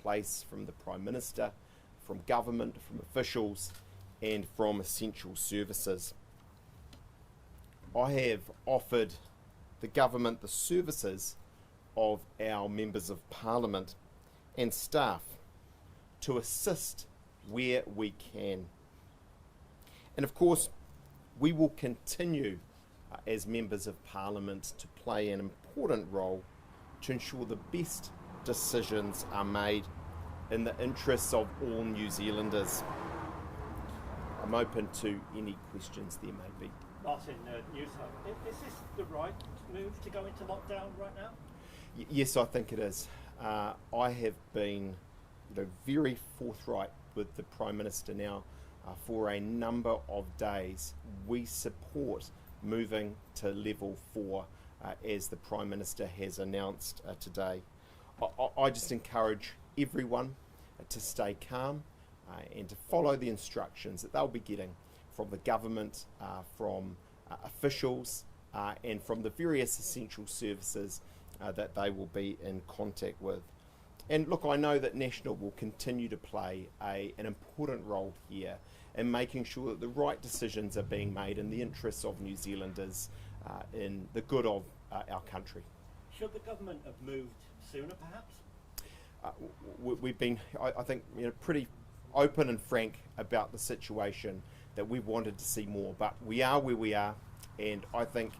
place from the Prime Minister, from government, from officials, and from essential services. I have offered the government the services of our members of Parliament and staff to assist where we can. And of course, we will continue as members of Parliament to play an important role to ensure the best decisions are made in the interests of all New Zealanders. I'm open to any questions there may be. Martin, News Hub. Is this the right move to go into lockdown right now? Yes, I think it is. I have been very forthright with the Prime Minister now for a number of days. We support moving to level 4 as the Prime Minister has announced today. I just encourage everyone to stay calm and to follow the instructions that they'll be getting from the government, from officials and from the various essential services that they will be in contact with. And look, I know that National will continue to play an important role here in making sure that the right decisions are being made in the interests of New Zealanders, in the good of our country. Should the government have moved sooner, perhaps? We've been, I think, pretty open and frank about the situation, that we wanted to see more, but we are where we are, and I think,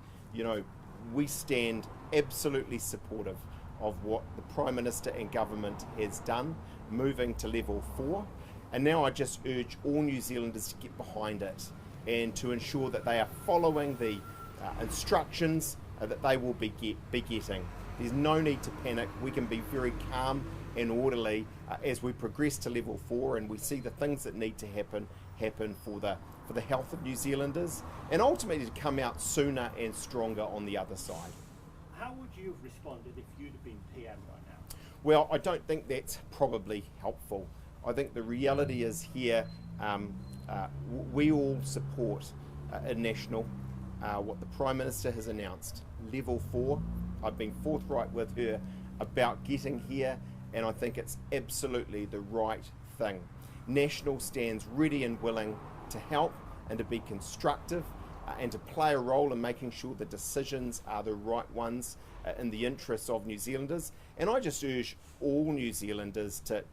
we stand absolutely supportive of what the Prime Minister and government has done, moving to level 4. And now I just urge all New Zealanders to get behind it and to ensure that they are following the instructions that they will be getting. There's no need to panic. We can be very calm and orderly as we progress to level 4, and we see the things that need to happen for the health of New Zealanders, and ultimately to come out sooner and stronger on the other side. How would you have responded if you'd have been PM right now? Well, I don't think that's probably helpful. I think the reality is here, we all support in National what the Prime Minister has announced, level 4. I've been forthright with her about getting here, and I think it's absolutely the right thing. National stands ready and willing to help and to be constructive and to play a role in making sure the decisions are the right ones in the interests of New Zealanders. And I just urge all New Zealanders to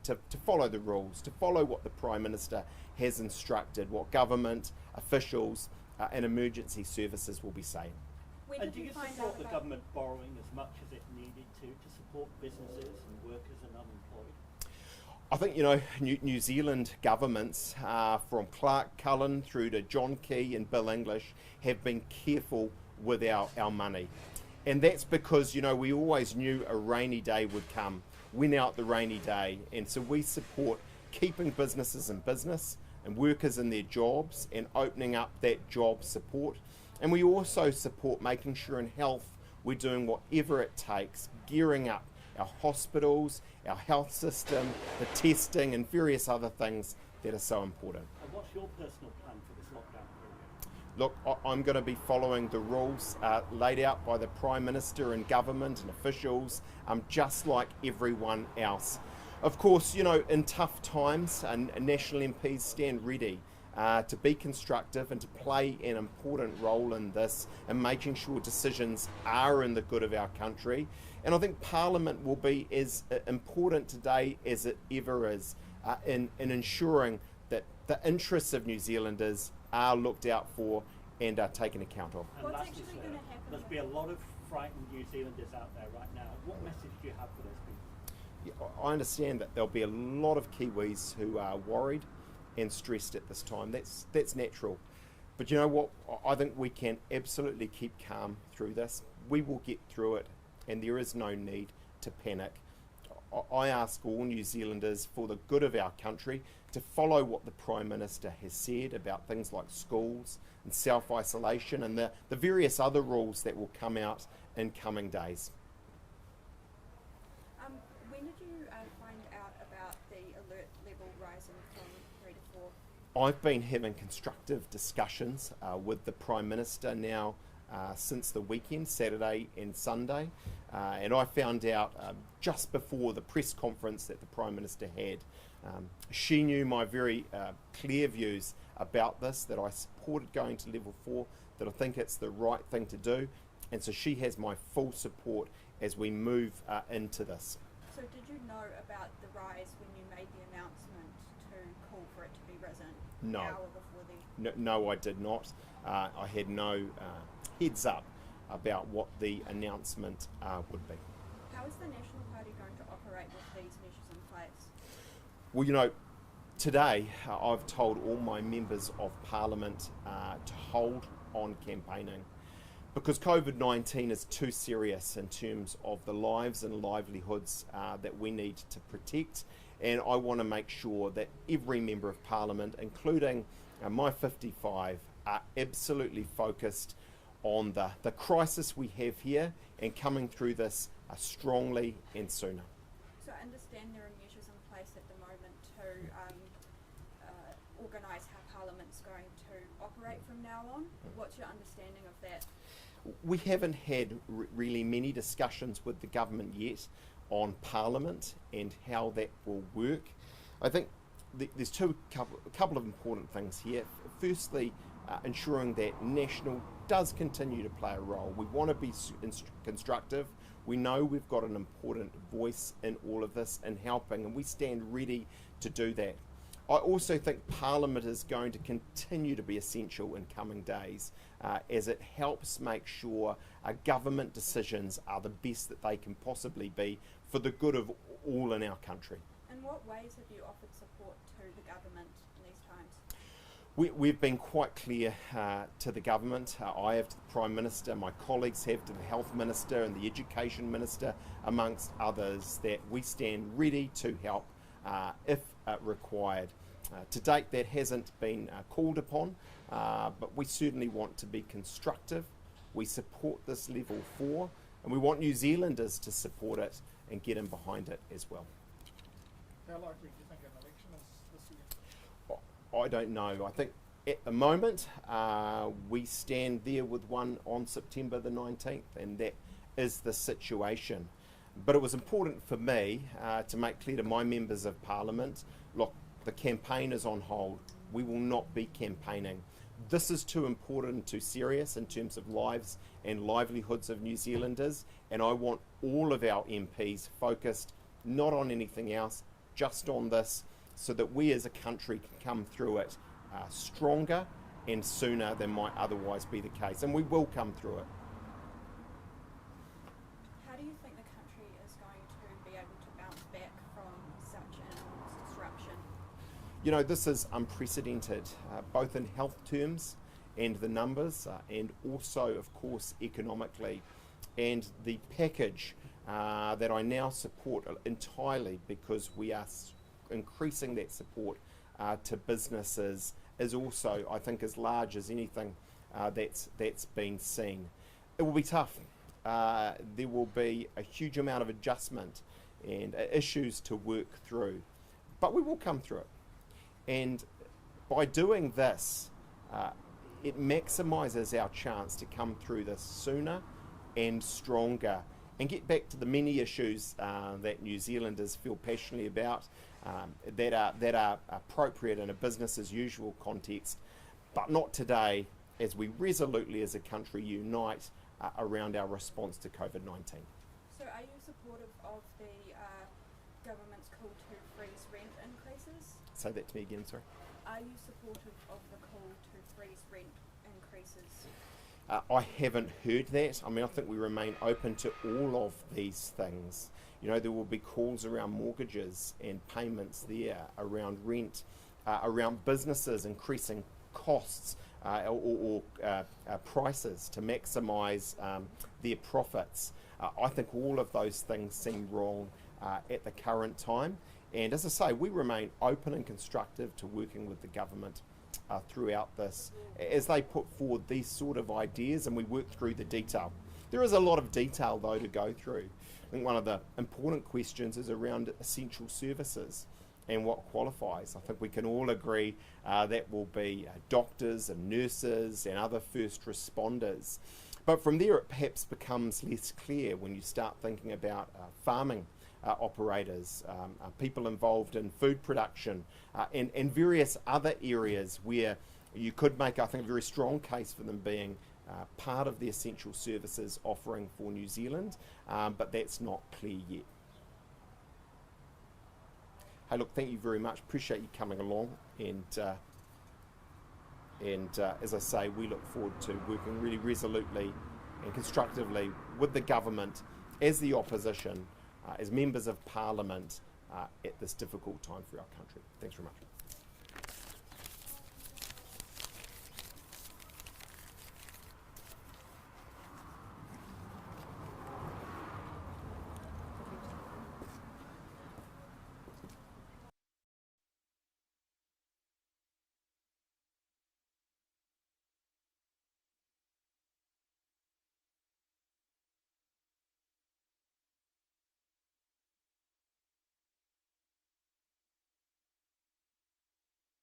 follow the rules, to follow what the Prime Minister has instructed, what government, officials and emergency services will be saying. And do you support the government borrowing as much as it needed to support businesses and workers and unemployed? I think, New Zealand governments, from Clark Cullen through to John Key and Bill English, have been careful with our money. And that's because, we always knew a rainy day would come, win out the rainy day. And so we support keeping businesses in business and workers in their jobs and opening up that job support. And we also support making sure in health we're doing whatever it takes, gearing up our hospitals, our health system, the testing and various other things that are so important. And what's your personal plan for this lockdown period? Look, I'm going to be following the rules laid out by the Prime Minister and government and officials, just like everyone else. Of course, in tough times, national MPs stand ready to be constructive and to play an important role in this and making sure decisions are in the good of our country. And I think Parliament will be as important today as it ever is in ensuring that the interests of New Zealanders are looked out for and are taken account of. And lastly, sir, there's been a lot of frightened New Zealanders out there right now. What message do you have for those people? I understand that there'll be a lot of Kiwis who are worried and stressed at this time. That's natural. But you know what? I think we can absolutely keep calm through this. We will get through it, and there is no need to panic. I ask all New Zealanders, for the good of our country, to follow what the Prime Minister has said about things like schools and self-isolation and the various other rules that will come out in coming days. When did you find out about the alert level rising from 3 to 4? I've been having constructive discussions with the Prime Minister now since the weekend, Saturday and Sunday, and I found out just before the press conference that the Prime Minister had. She knew my very clear views about this, that I supported going to level 4, that I think it's the right thing to do, and so she has my full support as we move into this. So did you know about the rise when you made the announcement to call for it to be risen No. an hour before the... No, I did not. I had no heads up about what the announcement would be. How is the National Party going to operate with these measures in place? Well, today I've told all my members of Parliament to hold on campaigning, because COVID-19 is too serious in terms of the lives and livelihoods that we need to protect, and I want to make sure that every member of Parliament, including my 55, are absolutely focused on the crisis we have here and coming through this strongly and sooner. So I understand there are measures in place at the moment to organise how Parliament's going to operate from now on. What's your understanding of that? We haven't had really many discussions with the government yet on Parliament and how that will work. I think there's a couple of important things here. Firstly, ensuring that National does continue to play a role. We want to be constructive. We know we've got an important voice in all of this and helping, and we stand ready to do that. I also think Parliament is going to continue to be essential in coming days as it helps make sure government decisions are the best that they can possibly be for the good of all in our country. In what ways have you offered support to the government in these times? We've been quite clear to the government. I have to the Prime Minister, my colleagues have to the Health Minister and the Education Minister, amongst others, that we stand ready to help if required. To date, that hasn't been called upon, but we certainly want to be constructive. We support this level 4, and we want New Zealanders to support it and get in behind it as well. How likely do you think an election is this year? I don't know. I think at the moment we stand there with one on September the 19th, and that is the situation. But it was important for me to make clear to my members of Parliament, look, the campaign is on hold. We will not be campaigning. This is too important and too serious in terms of lives and livelihoods of New Zealanders, and I want all of our MPs focused not on anything else, just on this, so that we as a country can come through it stronger and sooner than might otherwise be the case, and we will come through it. How do you think the country is going to be able to bounce back from such an enormous disruption? This is unprecedented, both in health terms and the numbers, and also, of course, economically. And the package that I now support entirely, because we are increasing that support to businesses, is also, I think, as large as anything that's been seen. It will be tough. There will be a huge amount of adjustment and issues to work through, but we will come through it. And by doing this, it maximises our chance to come through this sooner and stronger and get back to the many issues that New Zealanders feel passionately about, that are appropriate in a business as usual context, but not today, as we resolutely as a country unite around our response to COVID-19. So are you supportive of the government's call to freeze rent increases? Say that to me again, sorry. Are you supportive of the call to freeze rent increases? I haven't heard that. I mean, I think we remain open to all of these things. There will be calls around mortgages and payments there, around rent, around businesses increasing costs or prices to maximise their profits. I think all of those things seem wrong at the current time. And as I say, we remain open and constructive to working with the government throughout this as they put forward these sort of ideas and we work through the detail. There is a lot of detail though to go through. I think one of the important questions is around essential services and what qualifies. I think we can all agree that will be doctors and nurses and other first responders. But from there it perhaps becomes less clear when you start thinking about farming operators, people involved in food production, and various other areas where you could make, I think, a very strong case for them being part of the essential services offering for New Zealand, but that's not clear yet. Hey, look, thank you very much. Appreciate you coming along, and as I say, we look forward to working really resolutely and constructively with the government as the opposition, as members of Parliament at this difficult time for our country. Thanks very much.